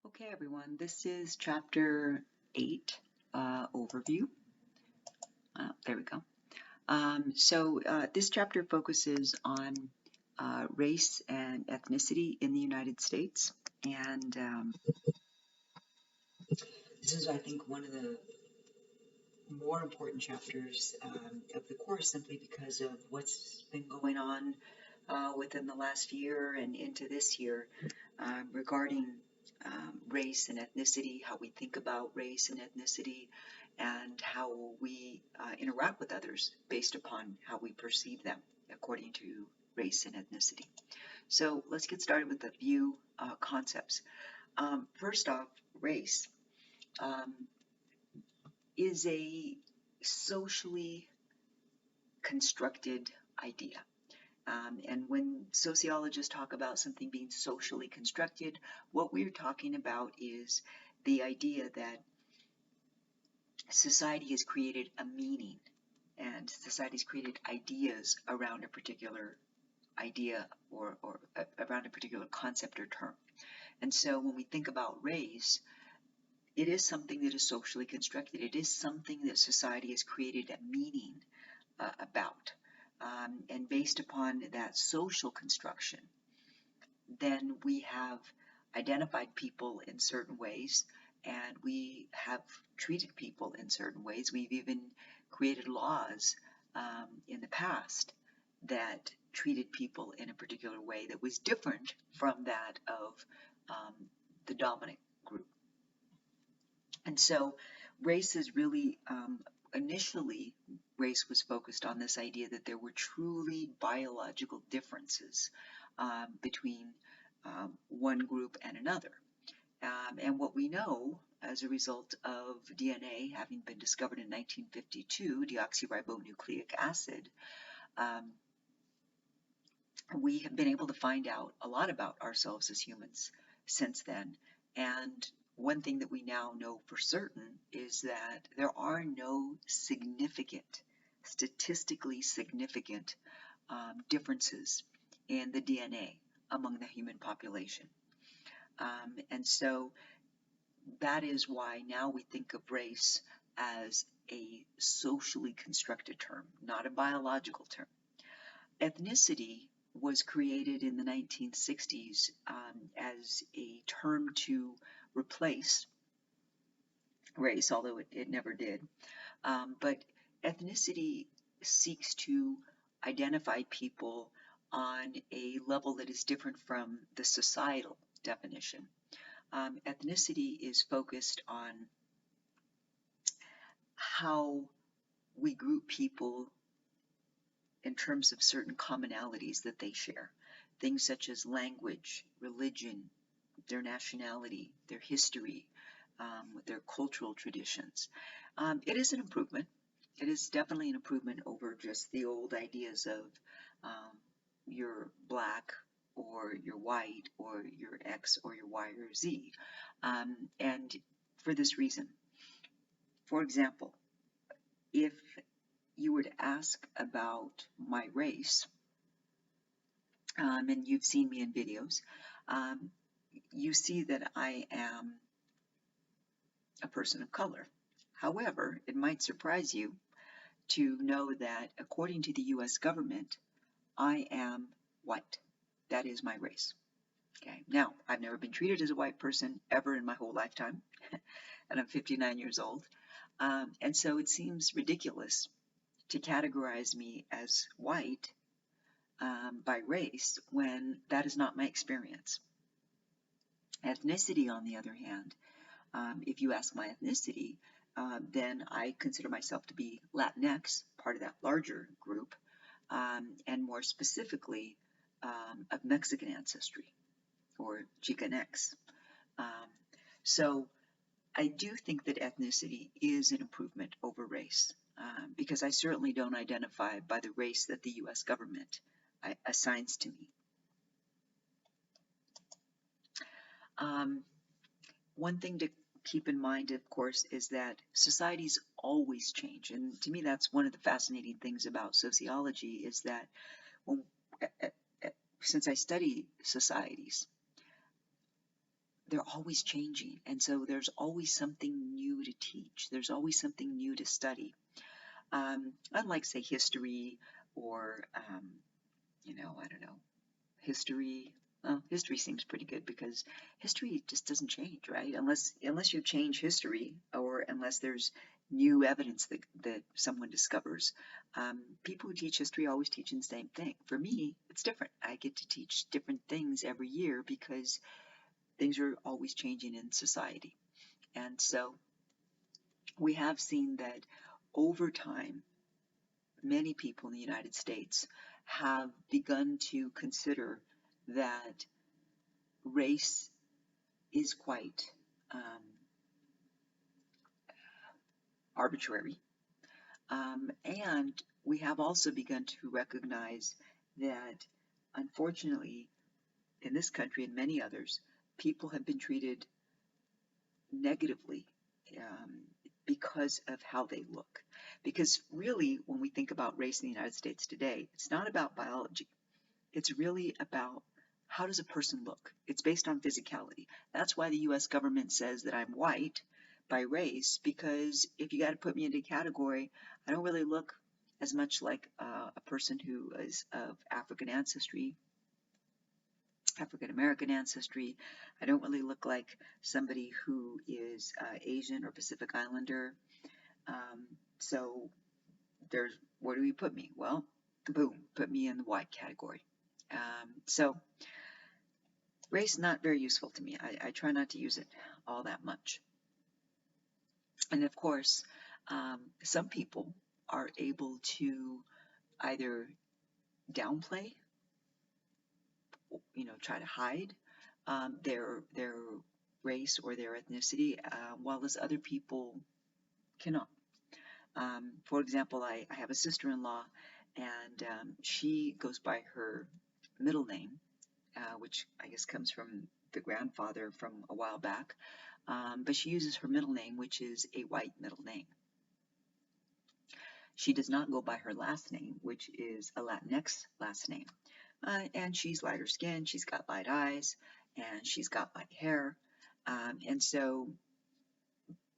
Okay, everyone, this is chapter 8, overview. There we go. This chapter focuses on race and ethnicity in the United States. And this is, I think, one of the more important chapters of the course, simply because of what's been going on within the last year and into this year regarding race and ethnicity, how we think about race and ethnicity, and how we interact with others based upon how we perceive them according to race and ethnicity. So let's get started with a few concepts. First off, race is a socially constructed idea. And when sociologists talk about something being socially constructed, what we're talking about is the idea that society has created a meaning and society has created ideas around a particular idea or around a particular concept or term. And so when we think about race, it is something that is socially constructed. It is something that society has created a meaning about. And based upon that social construction, then we have identified people in certain ways, and we have treated people in certain ways. We've even created laws in the past that treated people in a particular way that was different from that of the dominant group. And so race is really, initially, race was focused on this idea that there were truly biological differences between one group and another. And what we know as a result of DNA having been discovered in 1952, deoxyribonucleic acid, we have been able to find out a lot about ourselves as humans since then. And one thing that we now know for certain is that there are no statistically significant differences in the DNA among the human population. And so that is why now we think of race as a socially constructed term, not a biological term. Ethnicity was created in the 1960s as a term to replace race, although it never did. But ethnicity seeks to identify people on a level that is different from the societal definition. Ethnicity is focused on how we group people in terms of certain commonalities that they share. Things such as language, religion, their nationality, their history, their cultural traditions. It is an improvement. It is definitely an improvement over just the old ideas of you're black or you're white or you're X or you're Y or Z. And for this reason, for example, if you were to ask about my race, and you've seen me in videos, you see that I am a person of color. However, it might surprise you to know that according to the US government, I am white. That is my race. Okay. Now, I've never been treated as a white person ever in my whole lifetime, and I'm 59 years old. And so it seems ridiculous to categorize me as white by race when that is not my experience. Ethnicity, on the other hand, if you ask my ethnicity, then I consider myself to be Latinx, part of that larger group, and more specifically of Mexican ancestry, or Chicanx. So I do think that ethnicity is an improvement over race, because I certainly don't identify by the race that the US government assigns to me. One thing to keep in mind, of course, is that societies always change. And to me, that's one of the fascinating things about sociology, is that since I study societies, they're always changing. And so there's always something new to teach. There's always something new to study. Unlike, say, history or, I don't know, history. Well, history seems pretty good because history just doesn't change, right? Unless you change history or unless there's new evidence that someone discovers. People who teach history always teach the same thing. For me, it's different. I get to teach different things every year because things are always changing in society. And so we have seen that over time, many people in the United States have begun to consider that race is quite arbitrary. And we have also begun to recognize that, unfortunately, in this country and many others, people have been treated negatively because of how they look. Because really, when we think about race in the United States today, it's not about biology. It's really about how does a person look? It's based on physicality. That's why the US government says that I'm white by race, because if you got to put me into a category, I don't really look as much like a person who is of African ancestry, African American ancestry. I don't really look like somebody who is Asian or Pacific Islander. So there's, where do you put me? Well, boom, put me in the white category. So race is not very useful to me. I try not to use it all that much. And of course, some people are able to either downplay, try to hide their race or their ethnicity, while as other people cannot. For example, I have a sister-in-law, and she goes by her middle name, which I guess comes from the grandfather from a while back, but she uses her middle name, which is a white middle name. She does not go by her last name, which is a Latinx last name. And she's lighter skinned, she's got light eyes, and she's got light hair. And so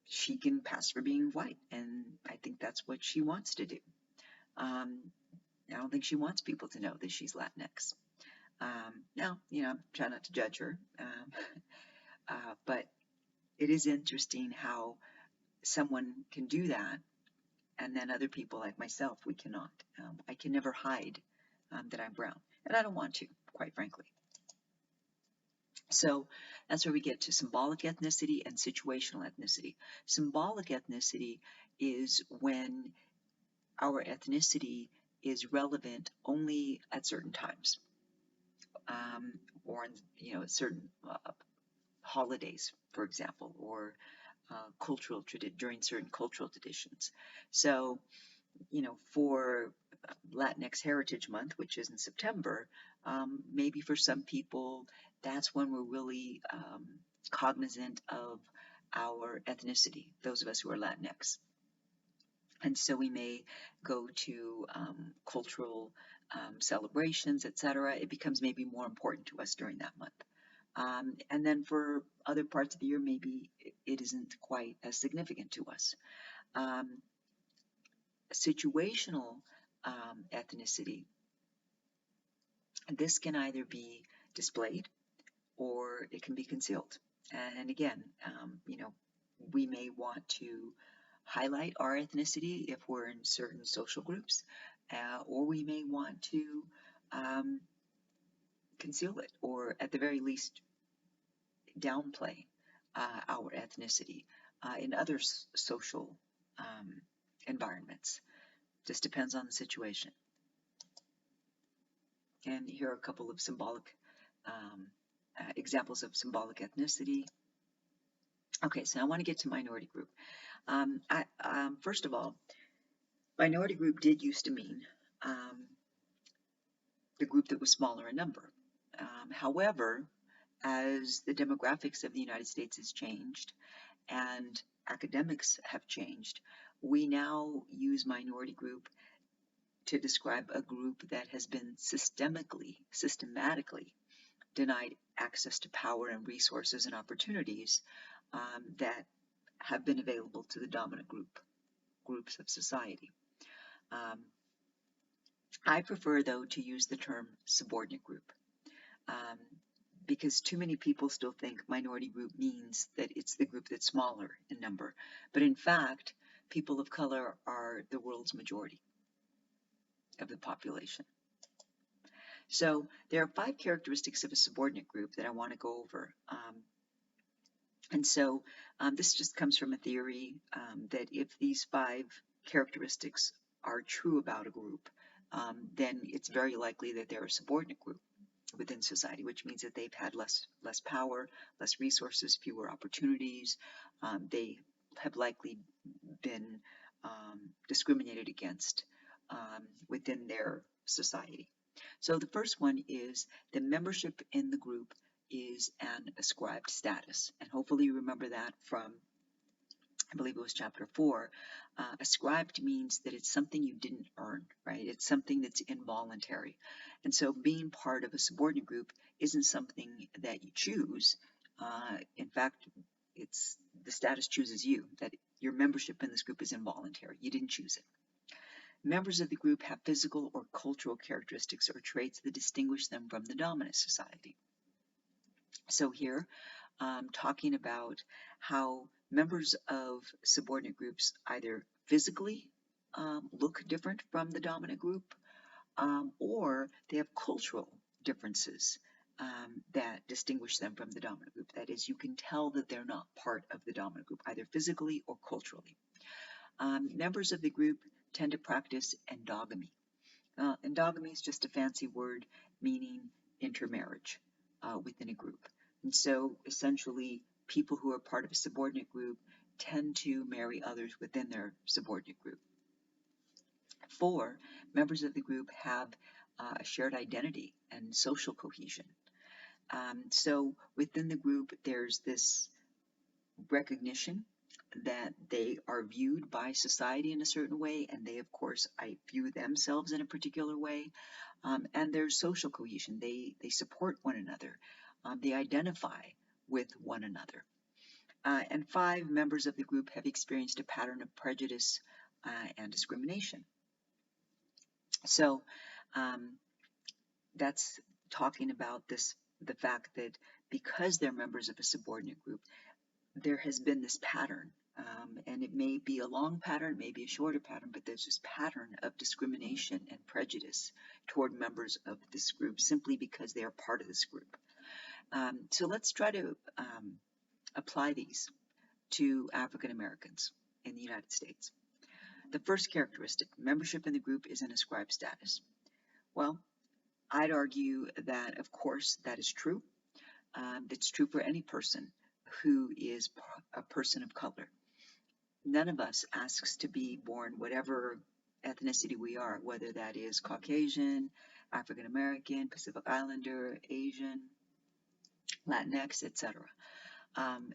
she can pass for being white, and I think that's what she wants to do. I don't think she wants people to know that she's Latinx. Now, try not to judge her, but it is interesting how someone can do that, and then other people like myself, we cannot. I can never hide that I'm brown, and I don't want to, quite frankly. So that's where we get to symbolic ethnicity and situational ethnicity. Symbolic ethnicity is when our ethnicity is relevant only at certain times, or in, certain holidays, for example, or during certain cultural traditions. So, for Latinx Heritage Month, which is in September, maybe for some people, that's when we're really cognizant of our ethnicity, those of us who are Latinx. And so we may go to cultural celebrations, etc. It becomes maybe more important to us during that month. And then for other parts of the year, maybe it isn't quite as significant to us. Situational ethnicity, this can either be displayed or it can be concealed. And again, we may want to highlight our ethnicity if we're in certain social groups, or we may want to conceal it, or at the very least downplay our ethnicity in other social environments. Just depends on the situation. And here are a couple of symbolic examples of symbolic ethnicity. Okay, so I want to get to minority group. First of all, minority group did used to mean the group that was smaller in number. However, as the demographics of the United States has changed and academics have changed, we now use minority group to describe a group that has been systematically denied access to power and resources and opportunities that have been available to the dominant groups of society. I prefer, though, to use the term subordinate group um, because too many people still think minority group means that it's the group that's smaller in number. But in fact, people of color are the world's majority of the population. So there are 5 characteristics of a subordinate group that I want to go over. This just comes from a theory that if these 5 characteristics are true about a group, then it's very likely that they're a subordinate group within society, which means that they've had less power, less resources, fewer opportunities. They have likely been discriminated against within their society. So the first one is the membership in the group is an ascribed status. And hopefully you remember that from, I believe it was chapter 4. Ascribed means that it's something you didn't earn, right? It's something that's involuntary. And so being part of a subordinate group isn't something that you choose. In fact, it's the status chooses you, that your membership in this group is involuntary. You didn't choose it. Members of the group have physical or cultural characteristics or traits that distinguish them from the dominant society. So here, talking about how members of subordinate groups either physically look different from the dominant group, or they have cultural differences that distinguish them from the dominant group. That is, you can tell that they're not part of the dominant group, either physically or culturally. Members of the group tend to practice endogamy. Endogamy is just a fancy word meaning intermarriage within a group. And so essentially, people who are part of a subordinate group tend to marry others within their subordinate group. 4, members of the group have a shared identity and social cohesion. So within the group, there's this recognition that they are viewed by society in a certain way, and they, of course, view themselves in a particular way. And there's social cohesion. They support one another. They identify with one another. And 5, members of the group have experienced a pattern of prejudice and discrimination. So that's talking about the fact that because they're members of a subordinate group, there has been this pattern, and it may be a long pattern, maybe a shorter pattern, but there's this pattern of discrimination and prejudice toward members of this group simply because they are part of this group. So let's try to apply these to African Americans in the United States. The first characteristic, membership in the group is an ascribed status. Well, I'd argue that, of course, that is true. That's true for any person who is a person of color. None of us asks to be born whatever ethnicity we are, whether that is Caucasian, African American, Pacific Islander, Asian, Latinx, etc.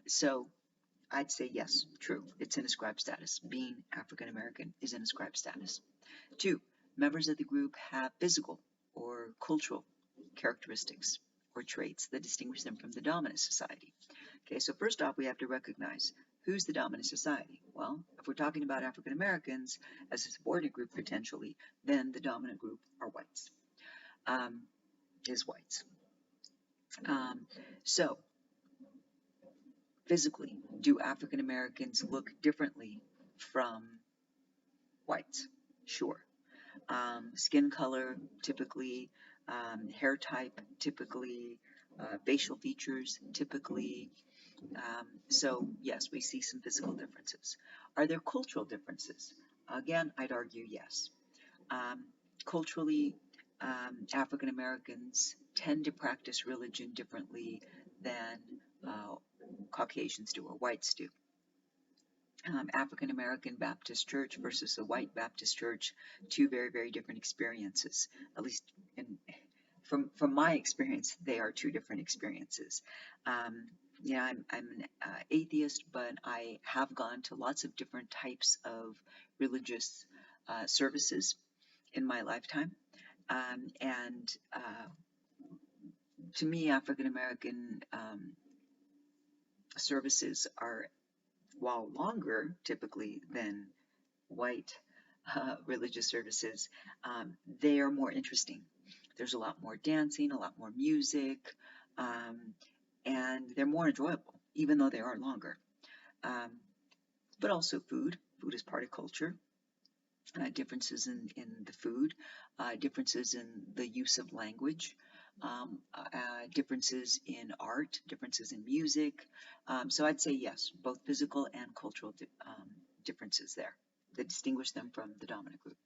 So I'd say yes, true. It's an ascribed status. Being African American is an ascribed status. 2, members of the group have physical or cultural characteristics or traits that distinguish them from the dominant society. Okay, so first off, we have to recognize who's the dominant society. Well, if we're talking about African Americans as a subordinate group potentially, then the dominant group are whites, is whites. So physically, do African Americans look differently from whites? Sure. Skin color, typically, hair type, typically, facial features, typically. So yes, we see some physical differences. Are there cultural differences? Again, I'd argue yes. Culturally, African Americans tend to practice religion differently than Caucasians do or whites do. African American Baptist Church versus a white Baptist church, 2 very, very different experiences. At least from my experience, they are 2 different experiences. Yeah, I'm an atheist, but I have gone to lots of different types of religious services in my lifetime, and to me, African American services are, while longer typically than white religious services, they are more interesting. There's a lot more dancing, a lot more music, um, and they're more enjoyable, even though they are longer. Um, but also food. Food is part of culture. Differences in the food, differences in the use of language, differences in art, differences in music. So I'd say yes, both physical and cultural differences there that distinguish them from the dominant group.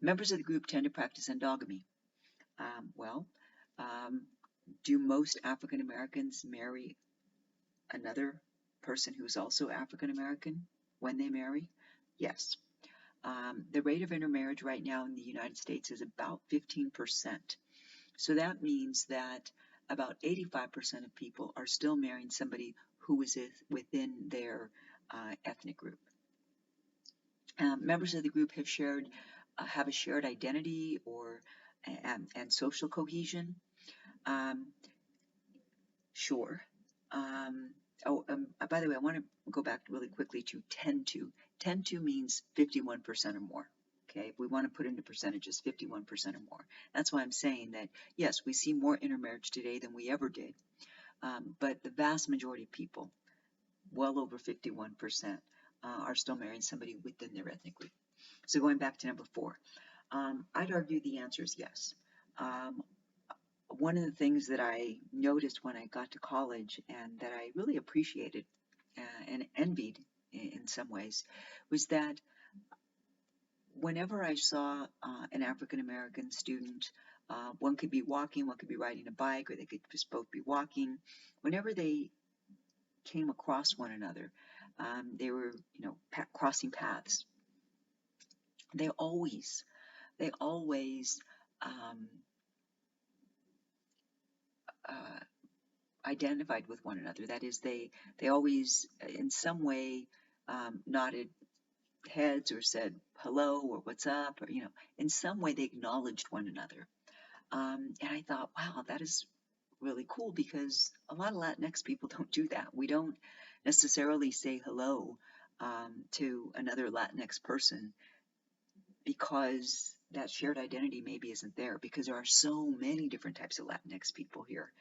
Members of the group tend to practice endogamy. Well, um, do most African Americans marry another person who's also African American when they marry? Yes. The rate of intermarriage right now in the United States is about 15%. So that means that about 85% of people are still marrying somebody who is within their ethnic group. Members of the group have a shared identity and social cohesion. Sure. By the way, I want to go back really quickly to tend to. Tend to means 51% or more. Okay, if we want to put into percentages, 51% or more. That's why I'm saying that, yes, we see more intermarriage today than we ever did. But the vast majority of people, well over 51%, are still marrying somebody within their ethnic group. So going back to number 4, I'd argue the answer is yes. One of the things that I noticed when I got to college and that I really appreciated and envied in some ways was that whenever I saw an African American student, one could be walking, one could be riding a bike, or they could just both be walking. Whenever they came across one another, they were, crossing paths. They always um, uh, identified with one another. That is, they always, in some way, nodded heads or said hello or what's up, or in some way they acknowledged one another. And I thought, wow, that is really cool because a lot of Latinx people don't do that. We don't necessarily say hello to another Latinx person because that shared identity maybe isn't there, because there are so many different types of Latinx people here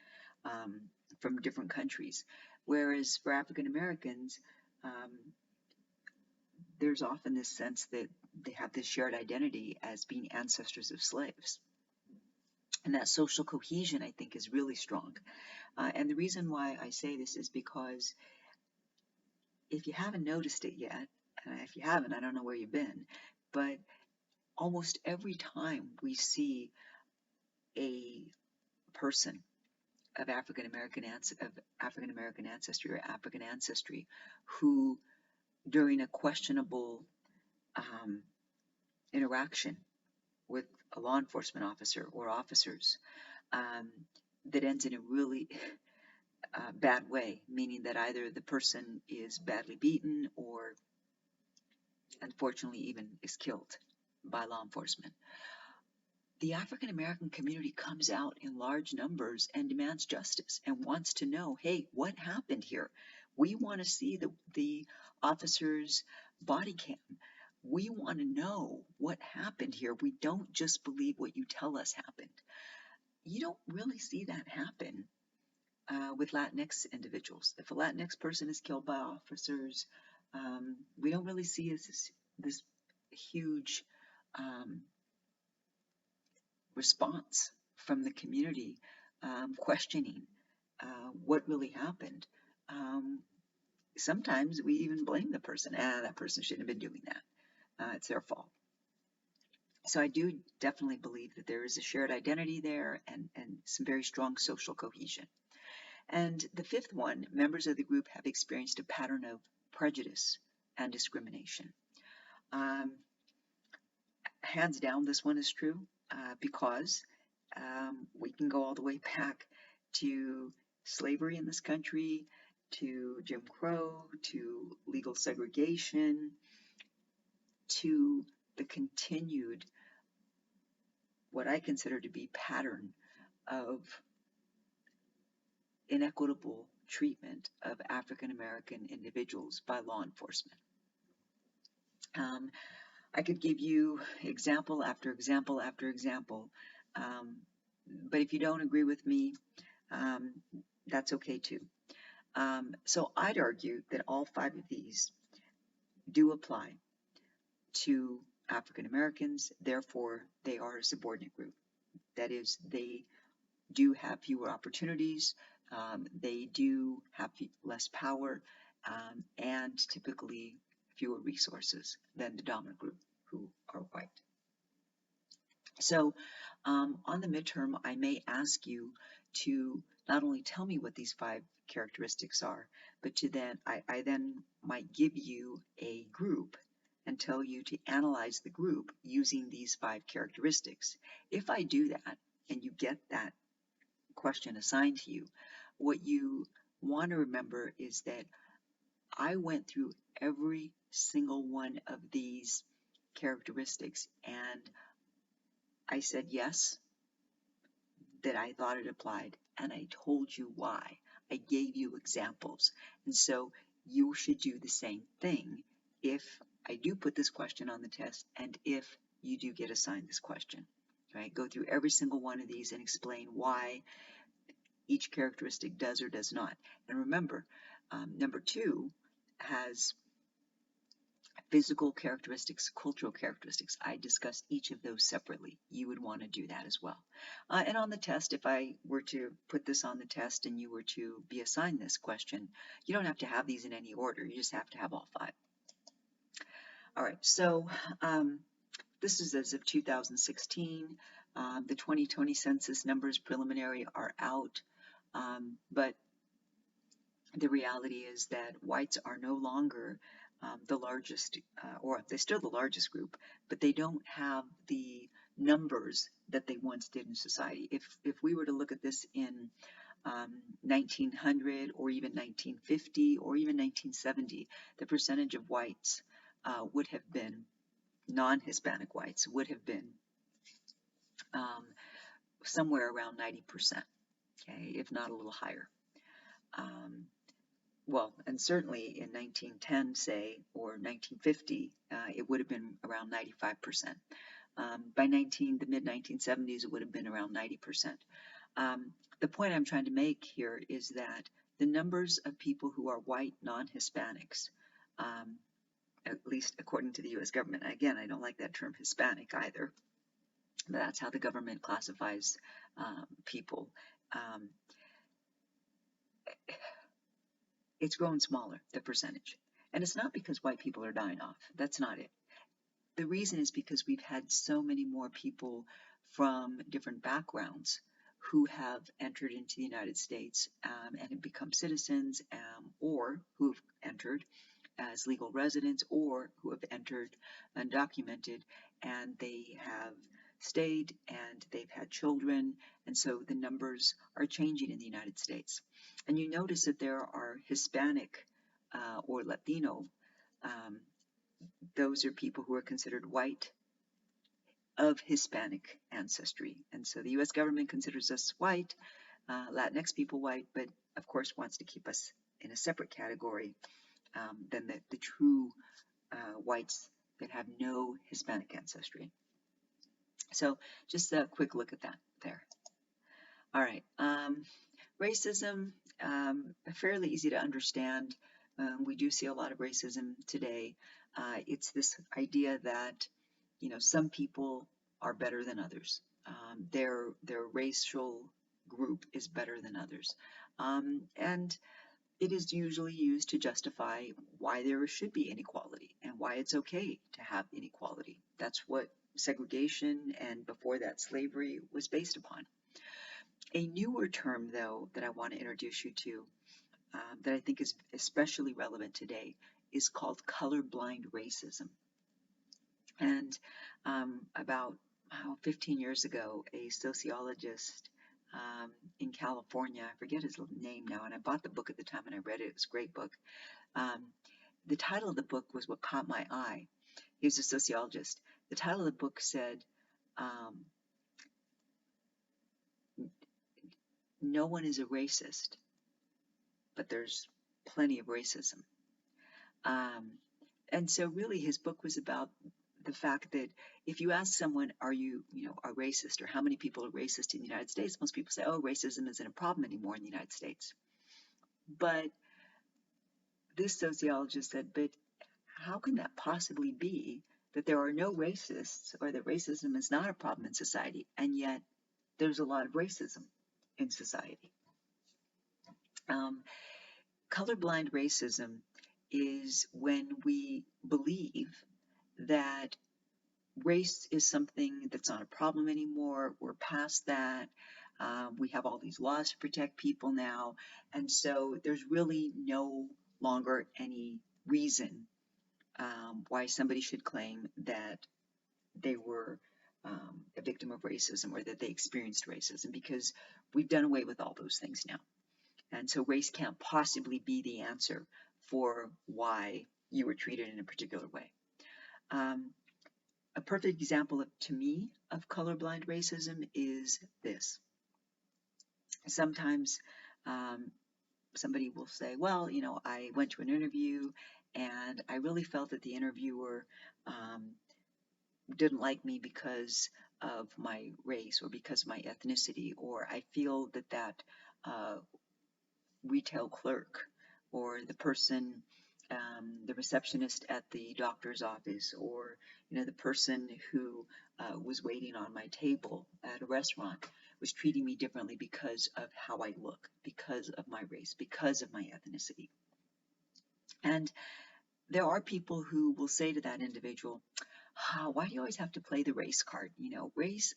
from different countries. Whereas for African Americans, there's often this sense that they have this shared identity as being ancestors of slaves. And that social cohesion, I think, is really strong. And the reason why I say this is because if you haven't noticed it yet, and if you haven't, I don't know where you've been, but almost every time we see a person of African American ancestry or African ancestry who, during a questionable interaction with a law enforcement officer or officers, that ends in a really bad way, meaning that either the person is badly beaten or unfortunately even is killed by law enforcement. The African American community comes out in large numbers and demands justice and wants to know, hey, what happened here? We want to see the officer's body cam. We want to know what happened here. We don't just believe what you tell us happened. You don't really see that happen with Latinx individuals. If a Latinx person is killed by officers, we don't really see this huge response from the community questioning what really happened. Sometimes we even blame the person. That person shouldn't have been doing that. It's their fault. So I do definitely believe that there is a shared identity there and some very strong social cohesion. And the 5th one, members of the group have experienced a pattern of prejudice and discrimination. Hands down, this one is true because we can go all the way back to slavery in this country, to Jim Crow, to legal segregation, to the continued, what I consider to be pattern of inequitable treatment of African American individuals by law enforcement. I could give you example after example after example, but if you don't agree with me, that's okay too. So I'd argue that all 5 of these do apply to African Americans, therefore they are a subordinate group. That is, they do have fewer opportunities, they do have less power, and typically fewer resources than the dominant group who are white. So on the midterm, I may ask you to not only tell me what these 5 characteristics are, but to then I then might give you a group and tell you to analyze the group using these 5 characteristics. If I do that and you get that question assigned to you, what you want to remember is that I went through every single one of these characteristics and I said yes, that I thought it applied, and I told you why. I gave you examples. And so you should do the same thing if I do put this question on the test and if you do get assigned this question. Right? Go through every single one of these and explain why each characteristic does or does not. And remember, number 2 has physical characteristics, cultural characteristics. I discussed each of those separately. You would want to do that as well. And on the test, if I were to put this on the test and you were to be assigned this question, you don't have to have these in any order. You just have to have all 5. All right, so this is as of 2016. The 2020 census numbers preliminary are out, but the reality is that whites are no longer the largest, or they're still the largest group, but they don't have the numbers that they once did in society. If we were to look at this in 1900 or even 1950 or even 1970, the percentage of whites would have been, non-Hispanic whites, would have been somewhere around 90%, okay, if not a little higher. Well, and certainly in 1910, say, or 1950, it would have been around 95%. By the mid-1970s, it would have been around 90%. The point I'm trying to make here is that the numbers of people who are white non-Hispanics, at least according to the U.S. government, again, I don't like that term Hispanic either, but that's how the government classifies people. It's grown smaller, the percentage. And it's not because white people are dying off. That's not it. The reason is because we've had so many more people from different backgrounds who have entered into the United States and have become citizens, or who have entered as legal residents, or who have entered undocumented, and they have stayed and they've had children, and so the numbers are changing in the United States. And you notice that there are Hispanic or Latino, those are people who are considered white of Hispanic ancestry. And so the U.S. government considers us white, Latinx people white, but of course wants to keep us in a separate category than the true whites that have no Hispanic ancestry. So just a quick look at that there. All right, racism, fairly easy to understand. We do see a lot of racism today. It's this idea that, you know, some people are better than others. Their racial group is better than others. And it is usually used to justify why there should be inequality and why it's okay to have inequality. That's what segregation and before that slavery was based upon. A newer term, though, that I want to introduce you to, that I think is especially relevant today, is called colorblind racism. And about 15 years ago, a sociologist in California, I forget his name now, and I bought the book at the time and I read it. It was a great book. The title of the book was What Caught My Eye. He was a sociologist. The title of the book said, no one is a racist but there's plenty of racism. And so really his book was about the fact that if you ask someone, are you, a racist, or how many people are racist in the United States, most people say, oh, racism isn't a problem anymore in the United States. But this sociologist said, but how can that possibly be, that there are no racists, or that racism is not a problem in society, and yet there's a lot of racism in society? Colorblind racism is when we believe that race is something that's not a problem anymore. We're past that. We have all these laws to protect people now. And so there's really no longer any reason why somebody should claim that they were a victim of racism, or that they experienced racism, because we've done away with all those things now. And so race can't possibly be the answer for why you were treated in a particular way. A perfect example, to me, of colorblind racism is this. Sometimes somebody will say, well, I went to an interview and I really felt that the interviewer didn't like me because of my race, or because of my ethnicity, or I feel that retail clerk, or the person, the receptionist at the doctor's office, or the person who was waiting on my table at a restaurant was treating me differently because of how I look, because of my race, because of my ethnicity. And there are people who will say to that individual, why do you always have to play the race card? Race,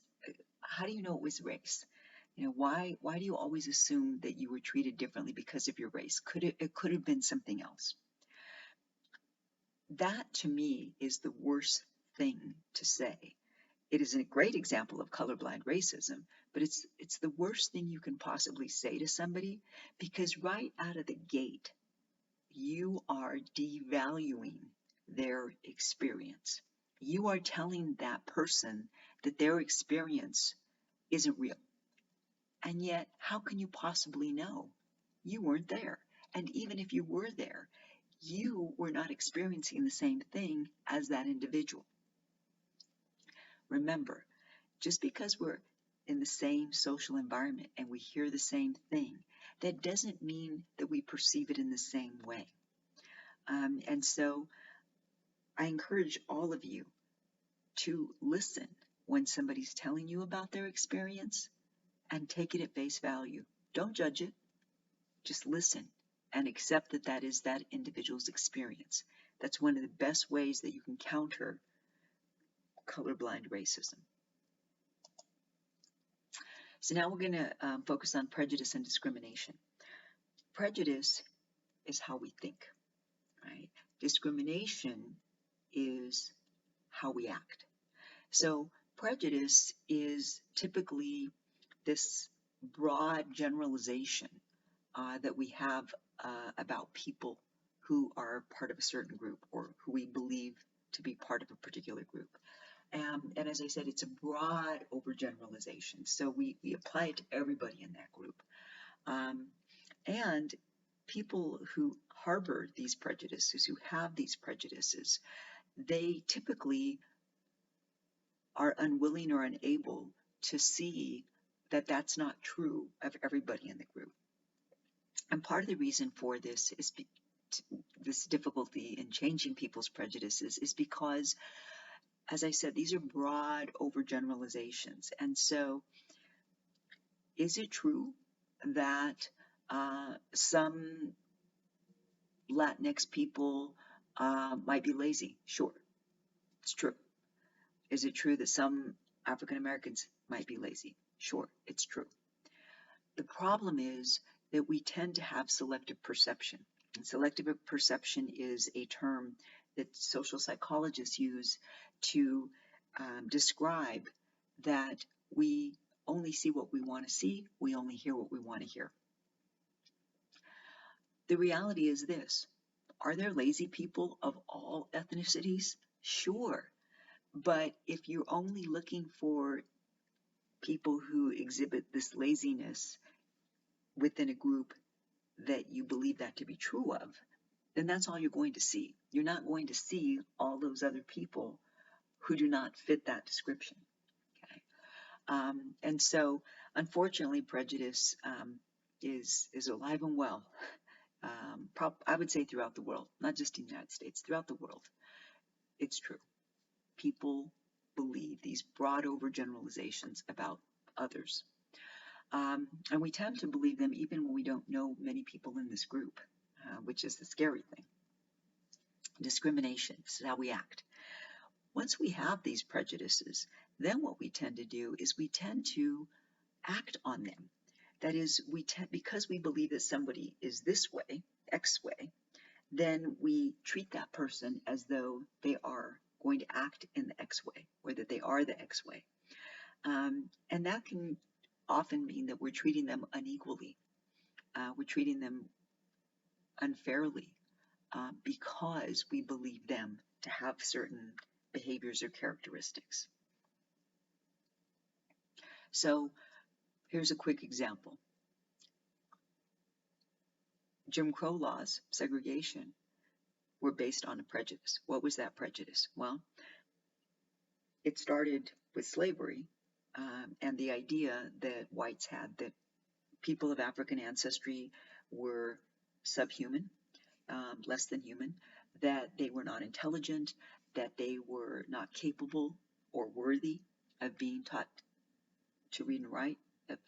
how do you know it was race? Why do you always assume that you were treated differently because of your race? It could have been something else. That, to me, is the worst thing to say. It is a great example of colorblind racism, but it's the worst thing you can possibly say to somebody, because right out of the gate, you are devaluing their experience. You are telling that person that their experience isn't real. And yet, how can you possibly know? You weren't there. And even if you were there, you were not experiencing the same thing as that individual. Remember, just because we're in the same social environment and we hear the same thing, that doesn't mean that we perceive it in the same way. And so I encourage all of you to listen when somebody's telling you about their experience, and take it at face value. Don't judge it. Just listen and accept that that is that individual's experience. That's one of the best ways that you can counter colorblind racism. So now we're going to focus on prejudice and discrimination. Prejudice is how we think, right? Discrimination is how we act. So prejudice is typically this broad generalization that we have about people who are part of a certain group, or who we believe to be part of a particular group. And as I said, it's a broad overgeneralization. So we apply it to everybody in that group. And people who harbor these prejudices, who have these prejudices, they typically are unwilling or unable to see that that's not true of everybody in the group. And part of the reason for this is this difficulty in changing people's prejudices is because, as I said, these are broad overgeneralizations. And so, is it true that some Latinx people might be lazy? Sure, it's true. Is it true that some African Americans might be lazy? Sure, it's true. The problem is that we tend to have selective perception. And selective perception is a term that social psychologists use to describe that we only see what we want to see, we only hear what we want to hear. The reality is this: are there lazy people of all ethnicities? Sure. But if you're only looking for people who exhibit this laziness within a group, that you believe that to be true of, then that's all you're going to see. You're not going to see all those other people who do not fit that description. Okay? And so, unfortunately, prejudice is alive and well. I would say throughout the world, not just in the United States, throughout the world. It's true. People believe these broad overgeneralizations about others. And we tend to believe them even when we don't know many people in this group, which is the scary thing. Discrimination, this is how we act. Once we have these prejudices, then what we tend to do is we tend to act on them. That is, because we believe that somebody is this way, X way, then we treat that person as though they are going to act in the X way, or that they are the X way. And that can often mean that we're treating them unequally. We're treating them unfairly because we believe them to have certain behaviors or characteristics. So here's a quick example. Jim Crow laws, segregation, were based on a prejudice. What was that prejudice? Well, it started with slavery and the idea that whites had that people of African ancestry were subhuman, less than human, that they were not intelligent, that they were not capable or worthy of being taught to read and write, of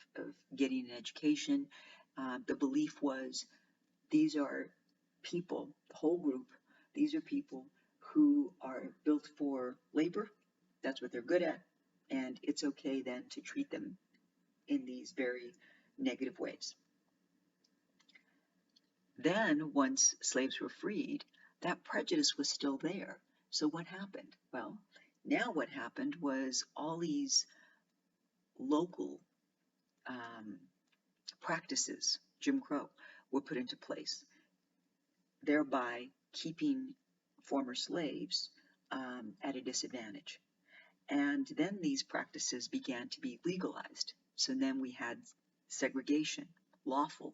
getting an education. The belief was these are people, the whole group, these are people who are built for labor. That's what they're good at. And it's okay then to treat them in these very negative ways. Then, once slaves were freed, that prejudice was still there. So what happened? Well, now what happened was all these local practices, Jim Crow, were put into place, thereby keeping former slaves at a disadvantage. And then these practices began to be legalized. So then we had segregation, lawful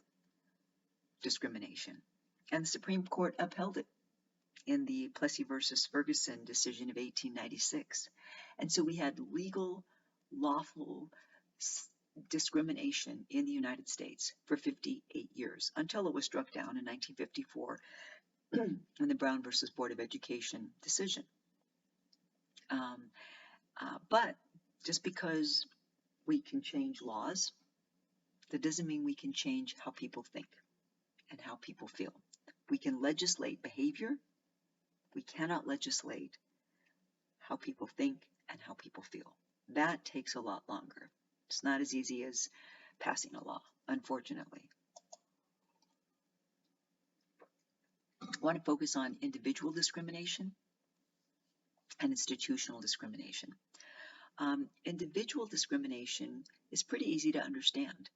discrimination. And the Supreme Court upheld it in the Plessy versus Ferguson decision of 1896. And so we had legal, lawful discrimination in the United States for 58 years until it was struck down in 1954 in the Brown versus Board of Education decision. But just because we can change laws, that doesn't mean we can change how people think and how people feel. We can legislate behavior. We cannot legislate how people think and how people feel. That takes a lot longer. It's not as easy as passing a law, unfortunately. I want to focus on individual discrimination and institutional discrimination. Individual discrimination is pretty easy to understand.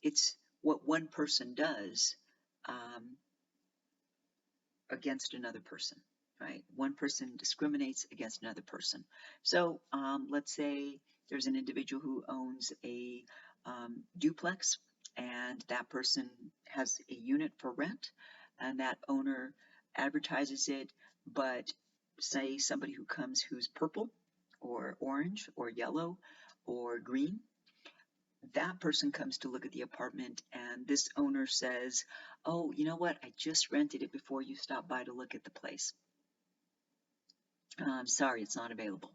It's what one person does against another person, right? One person discriminates against another person. So let's say there's an individual who owns a duplex, and that person has a unit for rent, and that owner advertises it, but say somebody who comes who's purple or orange or yellow or green, that person comes to look at the apartment, and this owner says, oh, you know what, I just rented it before you stopped by to look at the place. I'm sorry, it's not available.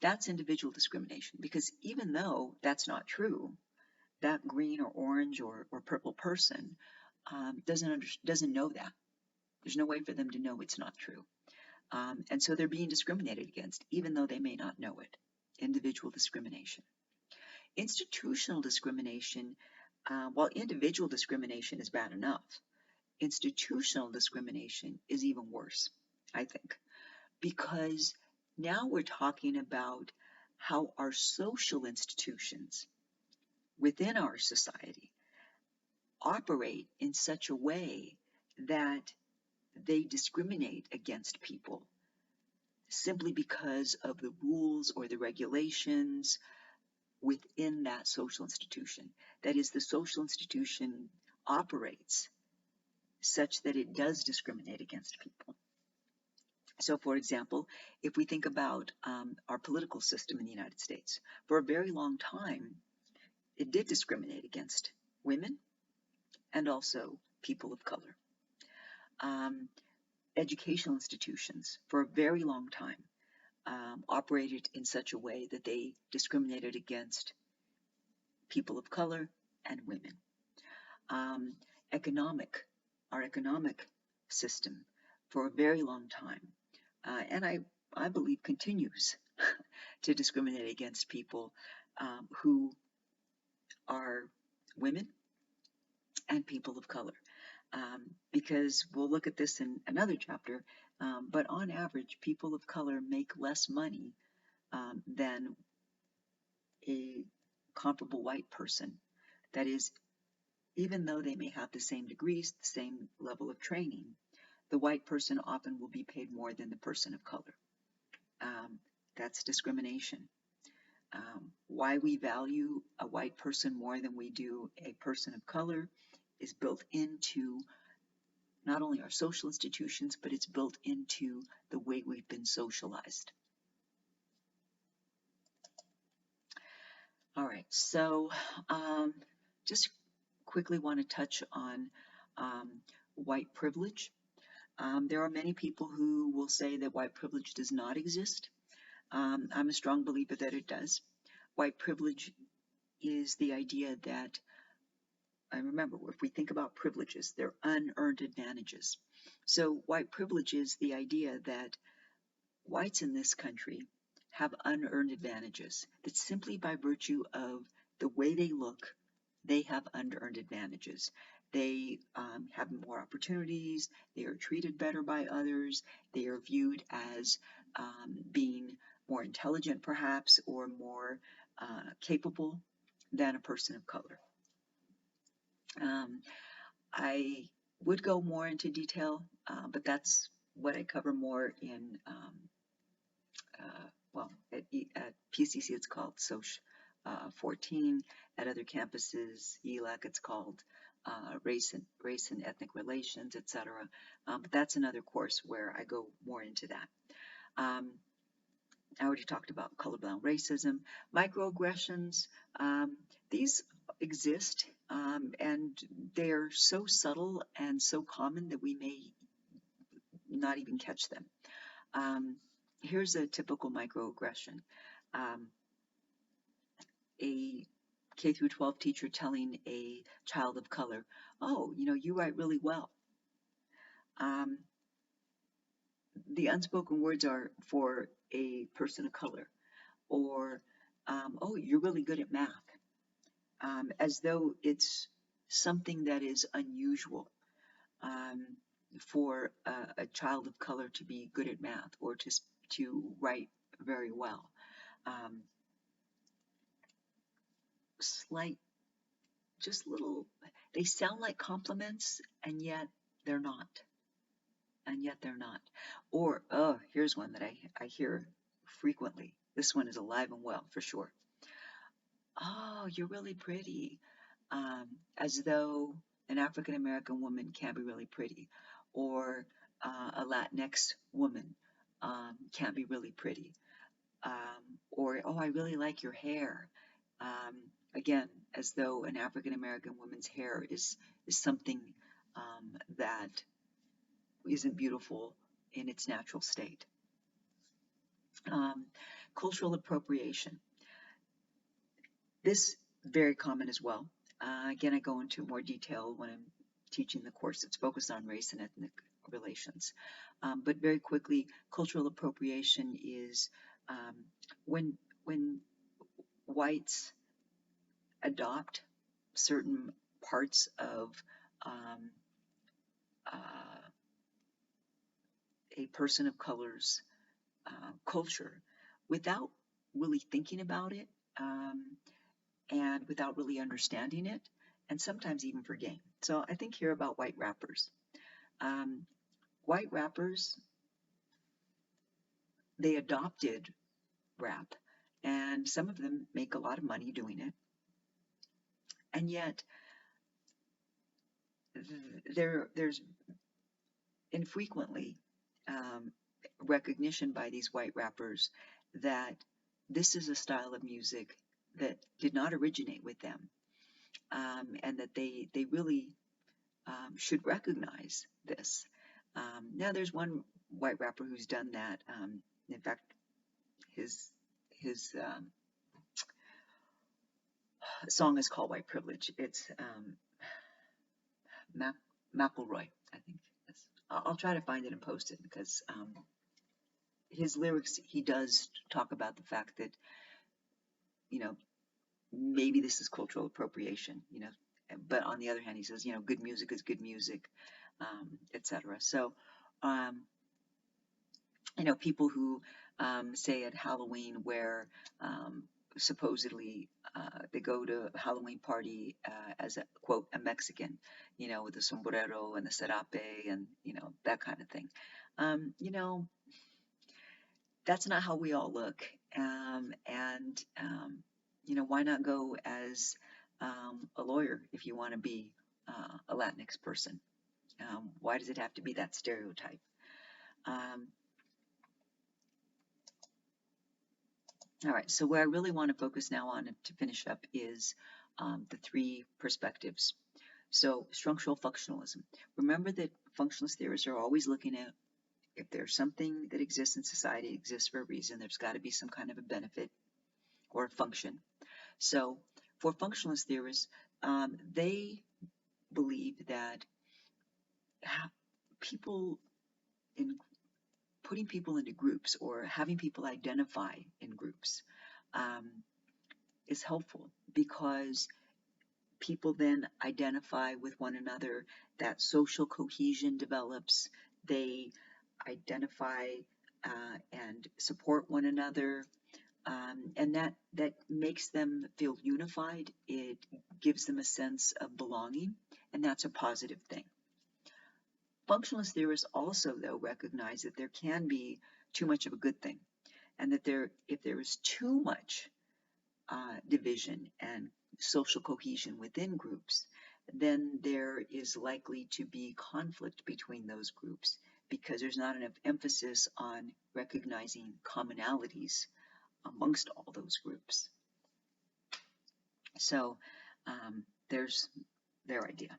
That's individual discrimination, because even though that's not true, that green or orange or purple person doesn't know that. There's no way for them to know it's not true. And so they're being discriminated against, even though they may not know it. Individual discrimination. Institutional discrimination, while individual discrimination is bad enough, institutional discrimination is even worse, I think, because now we're talking about how our social institutions within our society operate in such a way that they discriminate against people simply because of the rules or the regulations within that social institution. That is, the social institution operates such that it does discriminate against people. So, for example, if we think about our political system in the United States, for a very long time, it did discriminate against women and also people of color. Educational institutions, for a very long time, operated in such a way that they discriminated against people of color and women. Our economic system, for a very long time, and I believe continues to discriminate against people who are women and people of color. Because we'll look at this in another chapter, but on average, people of color make less money than a comparable white person. That is, even though they may have the same degrees, the same level of training, the white person often will be paid more than the person of color. That's discrimination. Why we value a white person more than we do a person of color is built into not only our social institutions, but it's built into the way we've been socialized. All right, so just quickly want to touch on white privilege. There are many people who will say that white privilege does not exist. I'm a strong believer that it does. White privilege is the idea that, and remember, if we think about privileges, they're unearned advantages. So white privilege is the idea that whites in this country have unearned advantages, that simply by virtue of the way they look, they have unearned advantages. They have more opportunities, they are treated better by others, they are viewed as being more intelligent perhaps, or more capable than a person of color. I would go more into detail, but that's what I cover more in, well, at PCC it's called Soc 14. At other campuses, ELAC, it's called race and ethnic relations, etc. But that's another course where I go more into that. I already talked about colorblind racism, microaggressions. These exist, and they're so subtle and so common that we may not even catch them. Here's a typical microaggression. A K through 12 teacher telling a child of color, "Oh, you write really well." The unspoken words are for a person of color, or "Oh, you're really good at math," as though it's something that is unusual for a child of color to be good at math or to write very well. Slight, just little, they sound like compliments, and yet they're not. Or, oh, here's one that I hear frequently. This one is alive and well, for sure. "Oh, you're really pretty." As though an African American woman can't be really pretty, or a Latinx woman can't be really pretty, or "Oh, I really like your hair." Again, as though an African American woman's hair is something that isn't beautiful in its natural state. Cultural appropriation. This very common as well. Again, I go into more detail when I'm teaching the course that's focused on race and ethnic relations. But very quickly, cultural appropriation is when whites adopt certain parts of a person of color's culture without really thinking about it, and without really understanding it, and sometimes even for gain. So I think here about white rappers. White rappers, they adopted rap, and some of them make a lot of money doing it, and yet there's infrequently um, recognition by these white rappers that this is a style of music that did not originate with them, and that they really should recognize this. Now, there's one white rapper who's done that. In fact, his his song is called White Privilege. It's McElroy, I think. I'll try to find it and post it because his lyrics, he does talk about the fact that, you know, maybe this is cultural appropriation, but on the other hand, he says, good music is good music, etc. So, um, people who say at Halloween where supposedly they go to a Halloween party as a quote a Mexican, with the sombrero and the serape and that kind of thing. You know, that's not how we all look, and why not go as a lawyer if you want to be a Latinx person? Why does it have to be that stereotype? All right, so where I really want to focus now on to finish up is the three perspectives. So structural functionalism. Remember that functionalist theorists are always looking at if there's something that exists in society, exists for a reason, there's got to be some kind of a benefit or a function. So for functionalist theorists, they believe that people in putting people into groups or having people identify in groups is helpful because people then identify with one another, that social cohesion develops, they identify and support one another, and that makes them feel unified. It gives them a sense of belonging, and that's a positive thing. Functionalist theorists also, though, recognize that there can be too much of a good thing, and that if there is too much division and social cohesion within groups, then there is likely to be conflict between those groups because there's not enough emphasis on recognizing commonalities amongst all those groups. So there's their idea.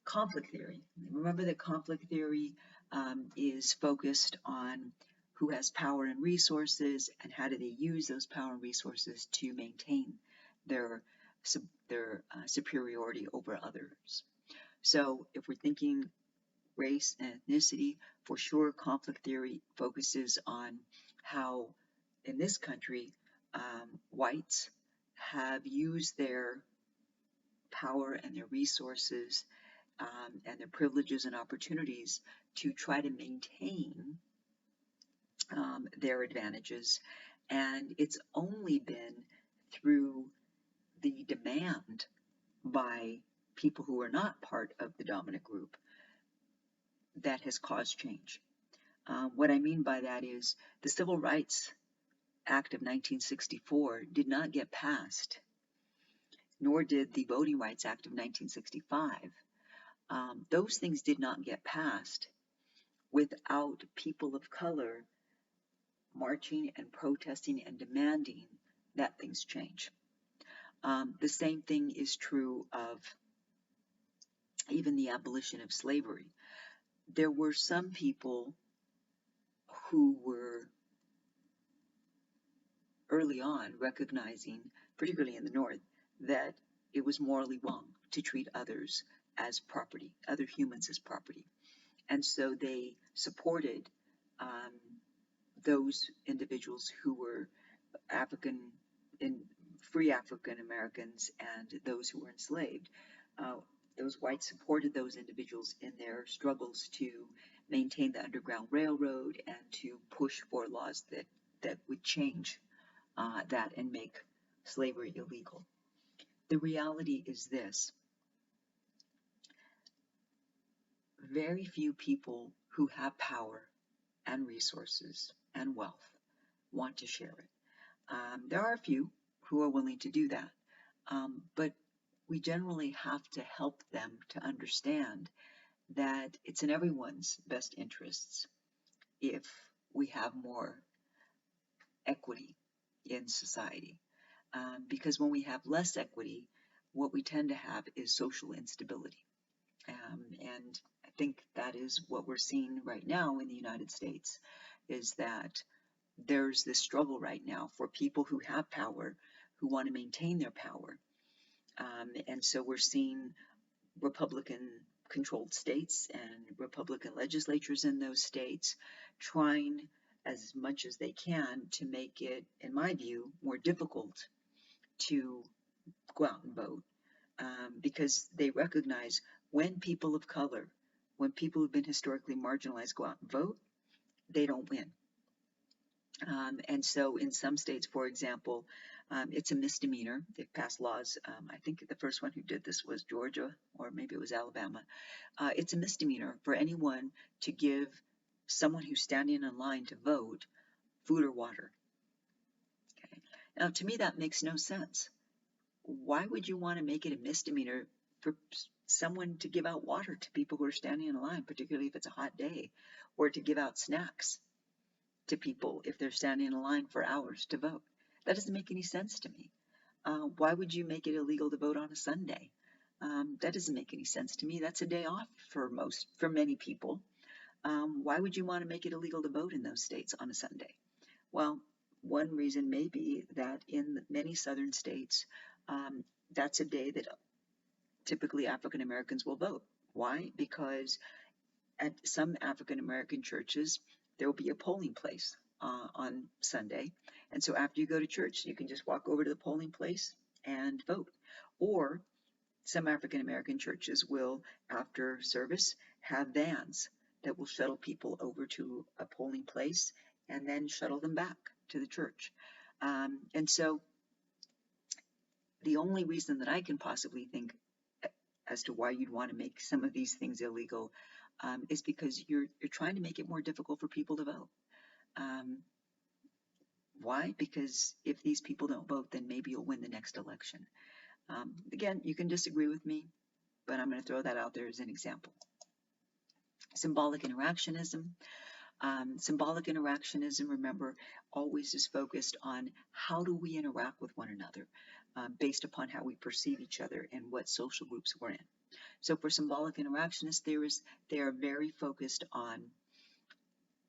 Conflict theory. Remember that conflict theory is focused on who has power and resources and how do they use those power and resources to maintain their superiority over others. So if we're thinking race and ethnicity, for sure conflict theory focuses on how in this country whites have used their power and their resources and their privileges and opportunities to try to maintain their advantages. And it's only been through the demand by people who are not part of the dominant group that has caused change. What I mean by that is the Civil Rights Act of 1964 did not get passed, nor did the Voting Rights Act of 1965. Those things did not get passed without people of color marching and protesting and demanding that things change. The same thing is true of even the abolition of slavery. There were some people who were early on recognizing, particularly in the North, that it was morally wrong to treat others as property, other humans as property. And so they supported those individuals who were free African Americans and those who were enslaved. Those whites supported those individuals in their struggles to maintain the Underground Railroad and to push for laws that would change that and make slavery illegal. The reality is this: very few people who have power and resources and wealth want to share it. There are a few who are willing to do that, but we generally have to help them to understand that it's in everyone's best interests if we have more equity in society. Because when we have less equity, what we tend to have is social instability. And I think that is what we're seeing right now in the United States, is that there's this struggle right now for people who have power, who want to maintain their power. And so we're seeing Republican controlled states and Republican legislatures in those states trying as much as they can to make it, in my view, more difficult to go out and vote, because they recognize when people of color, when people who've been historically marginalized go out and vote, they don't win. And so in some states, for example, it's a misdemeanor. They've passed laws. I think the first one who did this was Georgia, or maybe it was Alabama. It's a misdemeanor for anyone to give someone who's standing in line to vote food or water. Okay. Now, to me, that makes no sense. Why would you want to make it a misdemeanor for someone to give out water to people who are standing in line, particularly if it's a hot day, or to give out snacks to people if they're standing in line for hours to vote? That doesn't make any sense to me. Why would you make it illegal to vote on a Sunday? That doesn't make any sense to me. That's a day off for many people. Why would you want to make it illegal to vote in those states on a Sunday? Well, one reason may be that in many southern states, that's a day that typically African Americans will vote. Why? Because at some African American churches, there will be a polling place on Sunday. And so after you go to church, you can just walk over to the polling place and vote. Or some African American churches will, after service, have vans that will shuttle people over to a polling place and then shuttle them back to the church. And so the only reason that I can possibly think as to why you'd want to make some of these things illegal is because you're trying to make it more difficult for people to vote. Why? Because if these people don't vote, then maybe you'll win the next election. Again, you can disagree with me, but I'm going to throw that out there as an example. Symbolic interactionism. Symbolic interactionism, remember, always is focused on how do we interact with one another based upon how we perceive each other and what social groups we're in. So for symbolic interactionist theorists, they are very focused on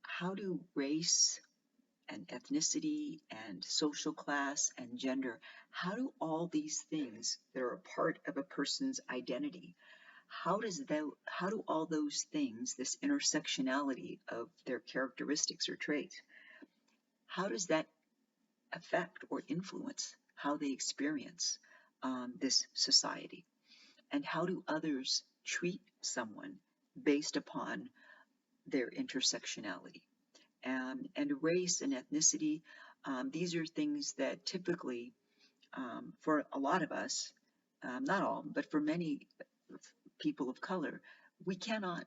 how do race and ethnicity and social class and gender, how do all these things that are a part of a person's identity, how do all those things, this intersectionality of their characteristics or traits, how does that affect or influence how they experience this society? And how do others treat someone based upon their intersectionality? And race and ethnicity, these are things that typically, for a lot of us, not all, but for many people of color, we cannot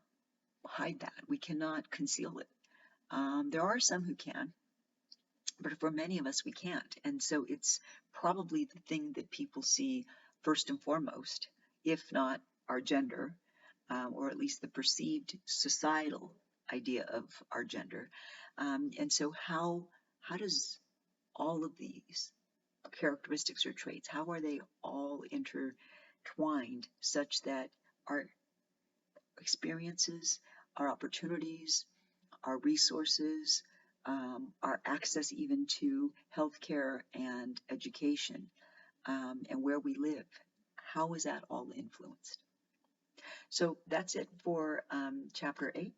hide that. We cannot conceal it. There are some who can, but for many of us, we can't. And so it's probably the thing that people see first and foremost, if not our gender, or at least the perceived societal idea of our gender. And so how does all of these characteristics or traits, how are they all intertwined such that our experiences, our opportunities, our resources, our access even to healthcare and education, and where we live, how is that all influenced? So that's it for chapter 8.